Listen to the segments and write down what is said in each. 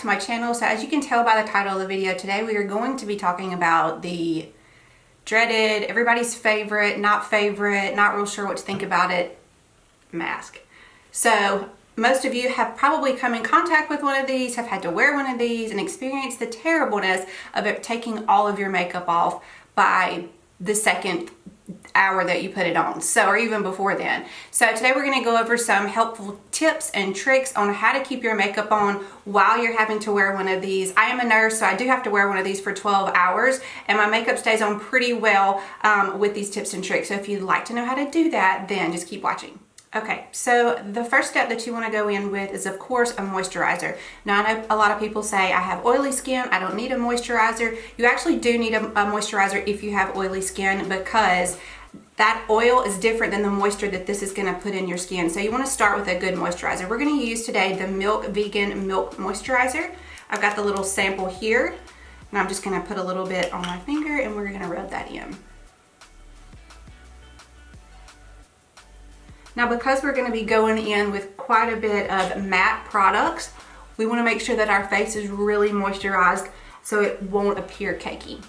to my channel. So as you can tell by the title of the video, today we are going to be talking about the dreaded, everybody's favorite, not real sure what to think about it, mask. So most of you have probably come in contact with one of these, have had to wear one of these, and experienced the terribleness of it taking all of your makeup off by the second hour that you put it on, or even before then. So today we're going to go over some helpful tips and tricks on how to keep your makeup on while you're having to wear one of these. I am a nurse, so I do have to wear one of these for 12 hours, and my makeup stays on pretty well with these tips and tricks. So if you'd like to know how to do that, then just keep watching. Okay, so the first step that you want to go in with is, of course, a moisturizer. Now, I know a lot of people say, I have oily skin, I don't need a moisturizer. You actually do need a moisturizer if you have oily skin, because that oil is different than the moisture that this is going to put in your skin. So you want to start with a good moisturizer. We're going to use today the Milk Vegan Milk Moisturizer. I've got the little sample here, and I'm just going to put a little bit on my finger, and we're going to rub that in. Now, because we're going to be going in with quite a bit of matte products, we want to make sure that our face is really moisturized so it won't appear cakey.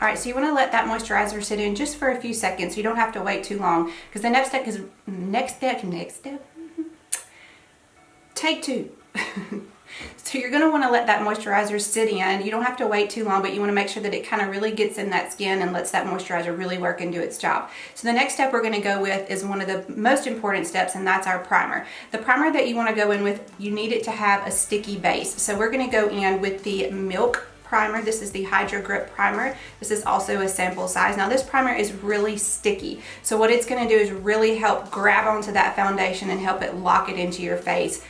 All right, so you want to let that moisturizer sit in just for a few seconds. You don't have to wait too long, because the next step is take two. So you're going to want to let that moisturizer sit in. You don't have to wait too long, but you want to make sure that it kind of really gets in that skin and lets that moisturizer really work and do its job. So the next step we're going to go with is one of the most important steps, and that's our primer. The primer that you want to go in with, you need it to have a sticky base. So we're going to go in with the Milk primer. This is the Hydro Grip primer. This is also a sample size. Now, this primer is really sticky. So what it's going to do is really help grab onto that foundation and help it lock it into your face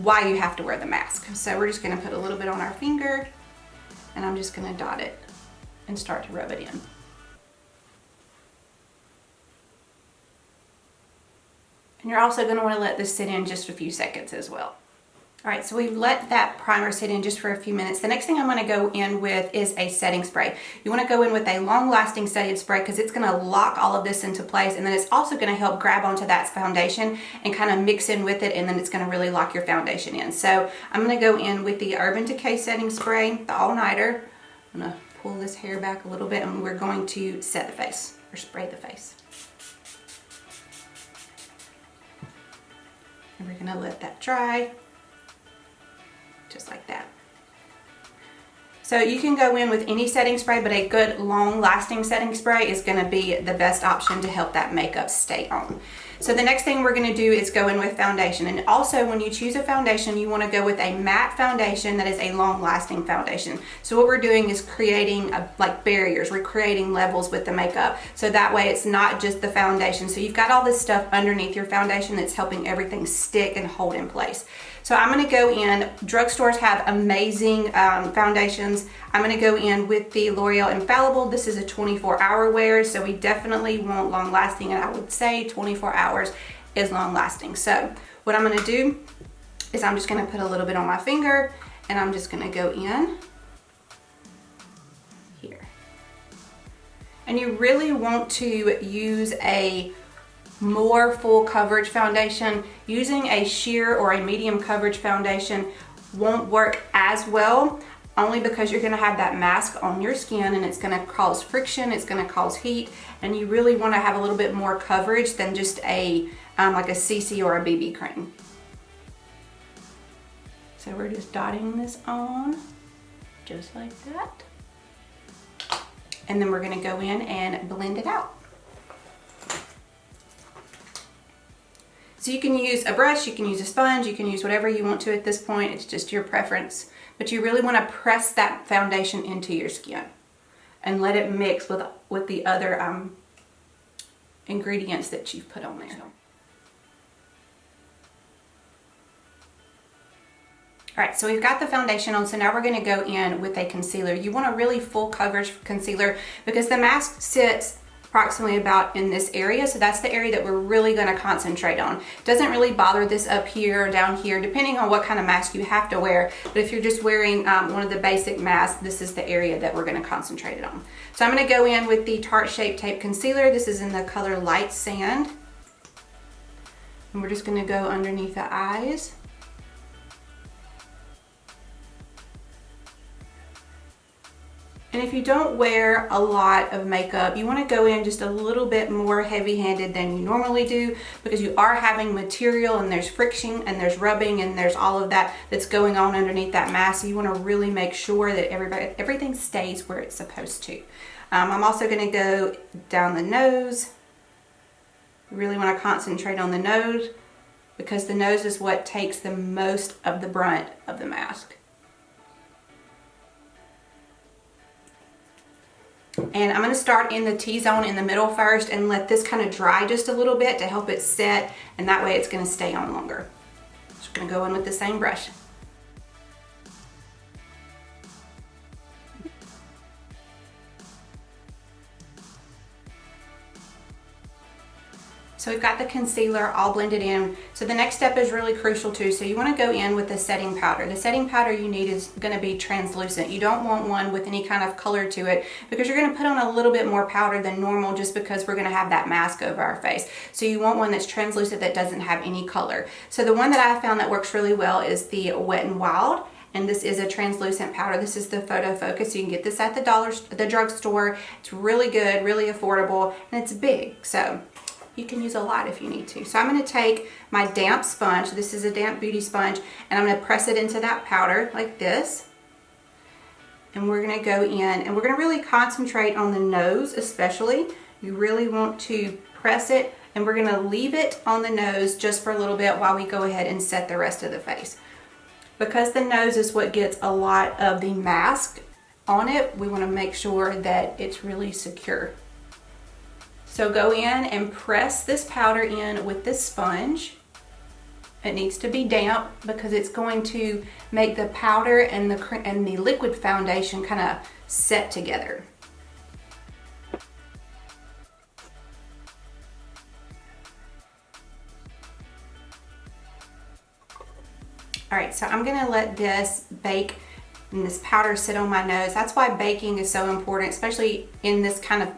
while you have to wear the mask. So we're just going to put a little bit on our finger, and I'm just going to dot it and start to rub it in. And you're also going to want to let this sit in just a few seconds as well. All right, so we've let that primer sit in just for a few minutes. The next thing I'm going to go in with is a setting spray. You want to go in with a long-lasting setting spray, because it's going to lock all of this into place, and then it's also going to help grab onto that foundation and kind of mix in with it, and then it's going to really lock your foundation in. So I'm going to go in with the Urban Decay setting spray, the all-nighter. I'm going to pull this hair back a little bit, and we're going to set the face, or spray the face. And we're going to let that dry. Just like that. So you can go in with any setting spray, but a good long-lasting setting spray is going to be the best option to help that makeup stay on. So the next thing we're going to do is go in with foundation. And also, when you choose a foundation, you want to go with a matte foundation that is a long-lasting foundation. So what we're doing is creating like barriers. We're creating levels with the makeup. So that way it's not just the foundation. So you've got all this stuff underneath your foundation that's helping everything stick and hold in place. So I'm going to go in, drugstores have amazing foundations. I'm going to go in with the L'Oreal Infallible. This is a 24-hour wear, so we definitely want long lasting, and I would say 24 hours is long lasting. So what I'm going to do is I'm just going to put a little bit on my finger, and I'm just going to go in here. And you really want to use a more full coverage foundation. Using a sheer or a medium coverage foundation won't work as well, only because you're going to have that mask on your skin, and it's going to cause friction, it's going to cause heat, and you really want to have a little bit more coverage than just a like a CC or a BB cream. So we're just dotting this on just like that, and then we're going to go in and blend it out. So you can use a brush, you can use a sponge, you can use whatever you want to at this point. It's just your preference. But you really want to press that foundation into your skin and let it mix with the other ingredients that you've put on there. All right, so we've got the foundation on, so now we're gonna go in with a concealer. You want a really full coverage concealer because the mask sits approximately about in this area, so that's the area that we're really gonna concentrate on. It doesn't really bother this up here or down here, depending on what kind of mask you have to wear, but if you're just wearing one of the basic masks, this is the area that we're gonna concentrate it on. So I'm gonna go in with the Tarte Shape Tape Concealer. This is in the color Light Sand. And we're just gonna go underneath the eyes. And if you don't wear a lot of makeup, you want to go in just a little bit more heavy-handed than you normally do, because you are having material and there's friction and there's rubbing and there's all of that that's going on underneath that mask. So you want to really make sure that everything stays where it's supposed to. I'm also going to go down the nose. You really want to concentrate on the nose, because the nose is what takes the most of the brunt of the mask. And I'm going to start in the T-zone in the middle first and let this kind of dry just a little bit to help it set, and that way it's going to stay on longer. Just going to go in with the same brush. So we've got the concealer all blended in. So the next step is really crucial too. So you want to go in with the setting powder. The setting powder you need is going to be translucent. You don't want one with any kind of color to it, because you're going to put on a little bit more powder than normal just because we're going to have that mask over our face. So you want one that's translucent that doesn't have any color. So the one that I found that works really well is the Wet n Wild. And this is a translucent powder. This is the Photo Focus. You can get this at the drugstore. It's really good, really affordable, and it's big. So you can use a lot if you need to. So I'm going to take my damp sponge. This is a damp beauty sponge, and I'm going to press it into that powder like this. And we're going to go in and we're going to really concentrate on the nose especially. You really want to press it, and we're going to leave it on the nose just for a little bit while we go ahead and set the rest of the face. Because the nose is what gets a lot of the mask on it, we want to make sure that it's really secure. So go in and press this powder in with this sponge. It needs to be damp because it's going to make the powder and the liquid foundation kind of set together. All right, so I'm gonna let this bake and this powder sit on my nose. That's why baking is so important, especially in this kind of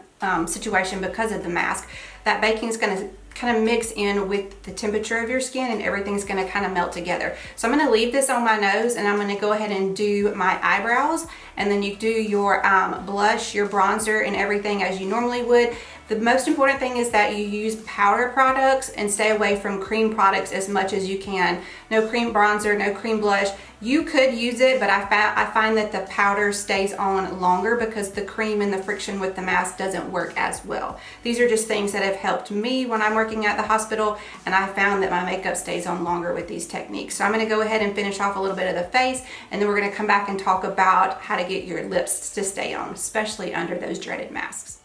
situation because of the mask. That baking is going to kind of mix in with the temperature of your skin, and everything's going to kind of melt together. So I'm going to leave this on my nose, and I'm going to go ahead and do my eyebrows, and then you do your blush, your bronzer, and everything as you normally would. The most important thing is that you use powder products and stay away from cream products as much as you can. No cream bronzer, no cream blush. You could use it, but I find that the powder stays on longer because the cream and the friction with the mask doesn't work as well. These are just things that have helped me when I'm working at the hospital, and I found that my makeup stays on longer with these techniques. So I'm going to go ahead and finish off a little bit of the face, and then we're going to come back and talk about how to get your lips to stay on, especially under those dreaded masks.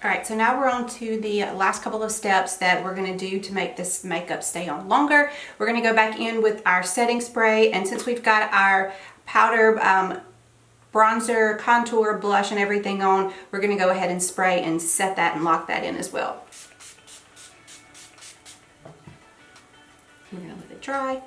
All right, so now we're on to the last couple of steps that we're going to do to make this makeup stay on longer. We're going to go back in with our setting spray, and since we've got our powder, bronzer, contour, blush, and everything on, we're going to go ahead and spray and set that and lock that in as well. We're going to let it dry.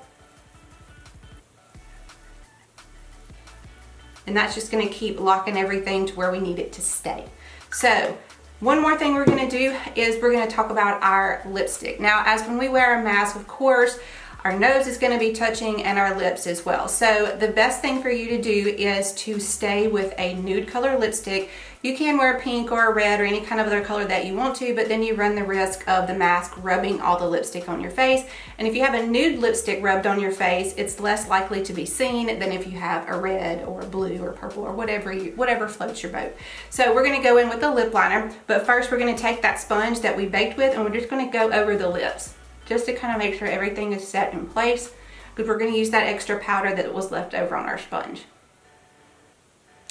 And that's just going to keep locking everything to where we need it to stay. So one more thing we're going to do is we're going to talk about our lipstick. Now, as when we wear a mask, of course, our nose is going to be touching and our lips as well. So the best thing for you to do is to stay with a nude color lipstick. You can wear pink or red or any kind of other color that you want to, but then you run the risk of the mask rubbing all the lipstick on your face. And if you have a nude lipstick rubbed on your face, it's less likely to be seen than if you have a red or blue or purple or whatever floats your boat. So we're going to go in with the lip liner, but first we're going to take that sponge that we baked with, and we're just going to go over the lips just to kind of make sure everything is set in place, because we're going to use that extra powder that was left over on our sponge.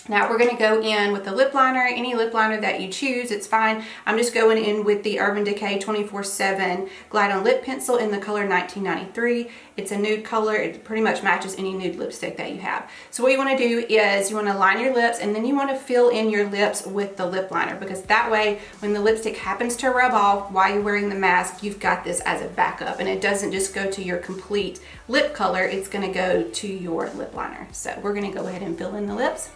Now we're going to go in with the lip liner, any lip liner that you choose, it's fine. I'm just going in with the Urban Decay 24/7 Glide On Lip Pencil in the color 1993. It's a nude color. It pretty much matches any nude lipstick that you have. So what you want to do is you want to line your lips, and then you want to fill in your lips with the lip liner, because that way when the lipstick happens to rub off while you're wearing the mask, you've got this as a backup, and it doesn't just go to your complete lip color, it's going to go to your lip liner. So we're going to go ahead and fill in the lips.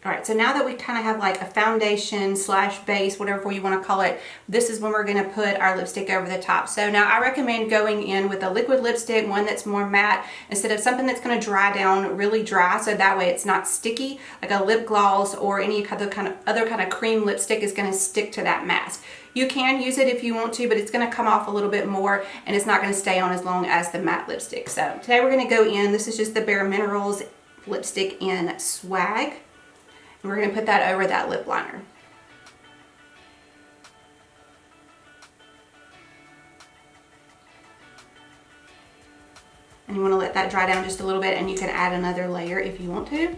All right, so now that we kind of have like a foundation slash base, whatever you want to call it, this is when we're going to put our lipstick over the top. So now I recommend going in with a liquid lipstick, one that's more matte, instead of something that's going to dry down really dry, so that way it's not sticky. Like a lip gloss or any other kind of cream lipstick is going to stick to that mask. You can use it if you want to, but it's going to come off a little bit more and it's not going to stay on as long as the matte lipstick. So today we're going to go in, this is just the Bare Minerals lipstick in Swag. And we're going to put that over that lip liner. And you want to let that dry down just a little bit, and you can add another layer if you want to.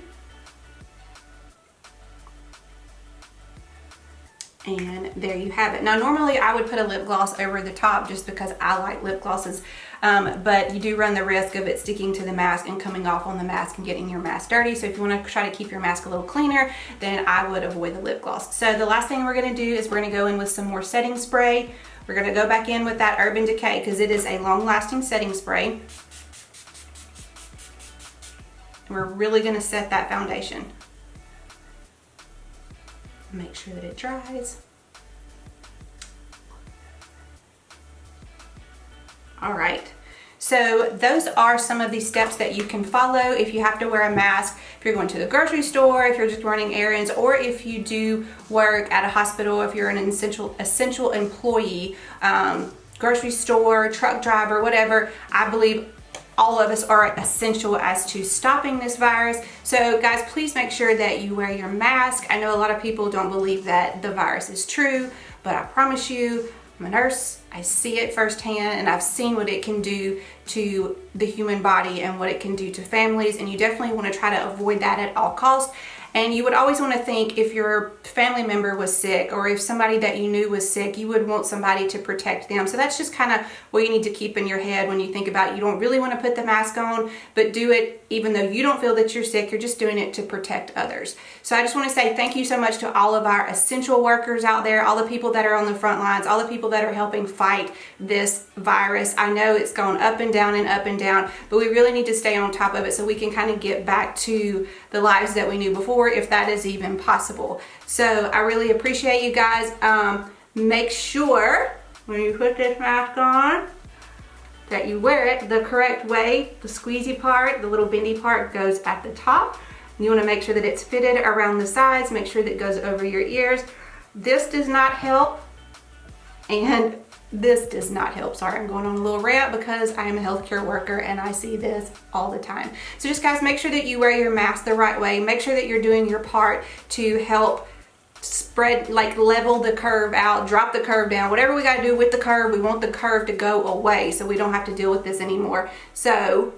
And there you have it. Now normally I would put a lip gloss over the top just because I like lip glosses, but you do run the risk of it sticking to the mask and coming off on the mask and getting your mask dirty. So if you want to try to keep your mask a little cleaner, then I would avoid the lip gloss. So the last thing we're going to do is we're going to go in with some more setting spray. We're going to go back in with that Urban Decay because it is a long-lasting setting spray. And we're really going to set that foundation. Make sure that it dries. All right, so those are some of the steps that you can follow if you have to wear a mask, if you're going to the grocery store, if you're just running errands, or if you do work at a hospital, if you're an essential employee, grocery store, truck driver, whatever. I believe all of us are essential as to stopping this virus. So guys, please make sure that you wear your mask. I know a lot of people don't believe that the virus is true, but I promise you, I'm a nurse, I see it firsthand, and I've seen what it can do to the human body and what it can do to families, and you definitely want to try to avoid that at all costs. And you would always want to think if your family member was sick or if somebody that you knew was sick, you would want somebody to protect them. So that's just kind of what you need to keep in your head when you think about you don't really want to put the mask on, but do it even though you don't feel that you're sick. You're just doing it to protect others. So I just want to say thank you so much to all of our essential workers out there, all the people that are on the front lines, all the people that are helping fight this virus. I know it's gone up and down, but we really need to stay on top of it so we can kind of get back to the lives that we knew before, if that is even possible. So I really appreciate you guys. Make sure when you put this mask on that you wear it the correct way. The squeezy part, the little bendy part goes at the top. You want to make sure that it's fitted around the sides, make sure that it goes over your ears. This does not help, and this does not help. Sorry, I'm going on a little rant because I am a healthcare worker and I see this all the time. So just guys, make sure that you wear your mask the right way. Make sure that you're doing your part to help spread, like level the curve out, drop the curve down, whatever we got to do with the curve. We want the curve to go away so we don't have to deal with this anymore. So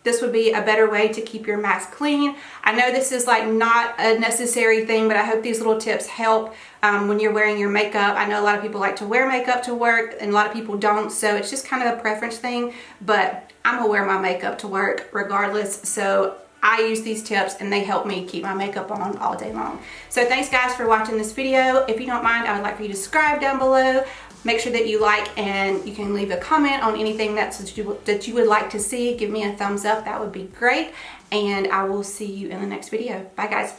this would be a better way to keep your mask clean. I know this is like not a necessary thing, but I hope these little tips help when you're wearing your makeup. I know a lot of people like to wear makeup to work and a lot of people don't, so it's just kind of a preference thing, but I'm gonna wear my makeup to work regardless. So I use these tips and they help me keep my makeup on all day long. So thanks guys for watching this video. If you don't mind, I would like for you to subscribe down below. Make sure that you like, and you can leave a comment on anything that you would like to see. Give me a thumbs up, that would be great. And I will see you in the next video. Bye guys.